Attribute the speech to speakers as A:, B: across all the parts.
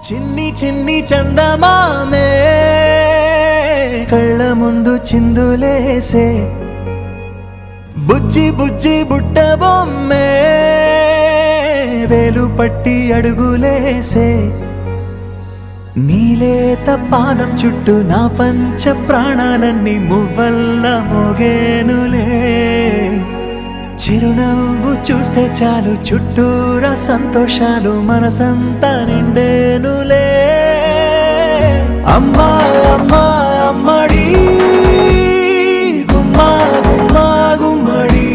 A: చిన్ని చిన్ని చందమామే కళ్ళ ముందు చిందులేసే బుజ్జి బుజ్జి బుట్ట బొమ్మే వేలు పట్టి అడుగులేసే నీలేత పానం చుట్టూ నా పంచ ప్రాణాలన్నీ మువ్వల్ల మోగేనులే చిరునవ్వు చూస్తే చాలు చుట్టూరా సంతోషాలు మనసంతా నిండేనులే అమ్మా అమ్మా అమ్మడి గుమ్మా గుమ్మా గుమ్మడి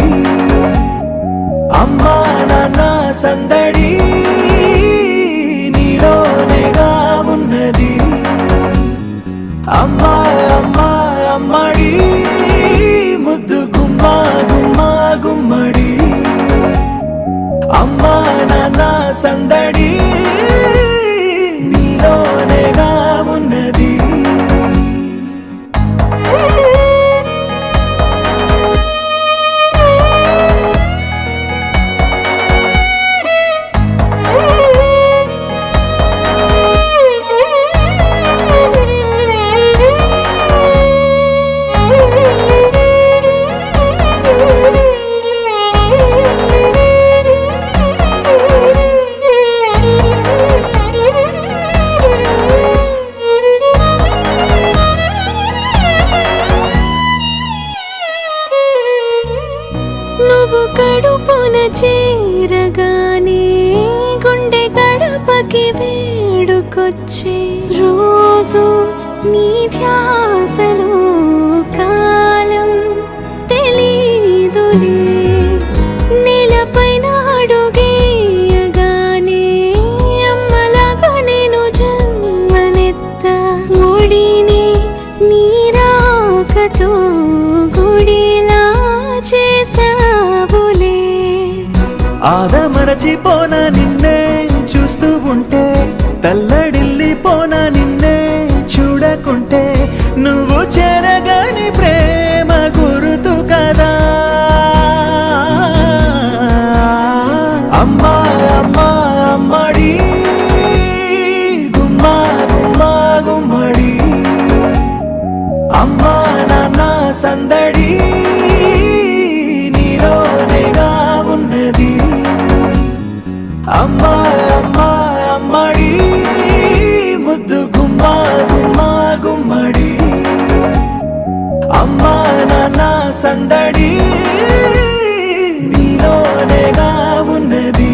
A: అమ్మా నాన్న సందడి నీలోనేగా ఉన్నది అమ్మా అమ్మా అమ్మడి ముద్దు గుమ్మా గుమ్మా గుమ్మడి అమ్మా నాన్న సందడి నీలోనేగా ఉన్నది
B: కడుపున చేరగానే గుండె గడపకి వేడుకొచ్చే రోజు నీ ధ్యాసలో కాలం తెలీదులే నేలపైన అడుగేయగానే అమ్మలాగా నేను జన్మనెత్త ఒడిని నీ రాకతో గుడిలా చేసా
A: ఆదమరచిపోనా నిన్నే చూస్తూ ఉంటే తల్లడిల్లిపోనా నిన్నే చూడకుంటే నువ్వు చెరగని ప్రేమ గురుతు కదా అమ్మా అమ్మా అమ్మడి గుమ్మా గుమ్మా గుమ్మడి అమ్మా నాన్న సందడి నీలోనేగా ఉన్నది అమ్మా అమ్మా అమ్మడి ముద్దు గుమ్మా గుమ్మా గుమ్మడి అమ్మా నాన్న సందడి నీలోనేగా ఉన్నది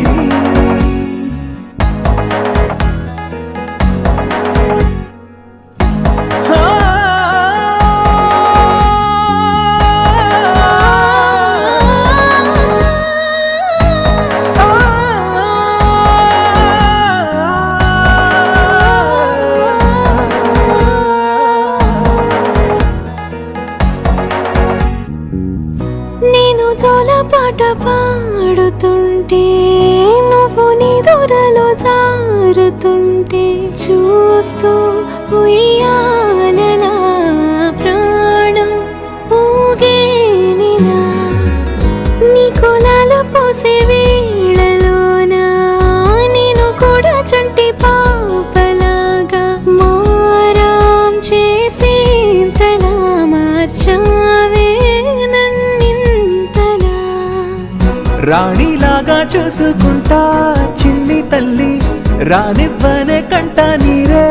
B: పాట పాడుతుంటే నువ్వు నిదురలో జారుతుంటే చూస్తూ ఉయ్యాలలా ప్రాణం ఊగేనిలా నీ కులాల పోసే వేళలోనా నేను కూడా చంటి పాపలాగా మారాం చేసేంతలా మార్చావే
A: రాణిలాగా చూసుకుంటా చిన్ని తల్లి రానివ్వనే కంట నీరే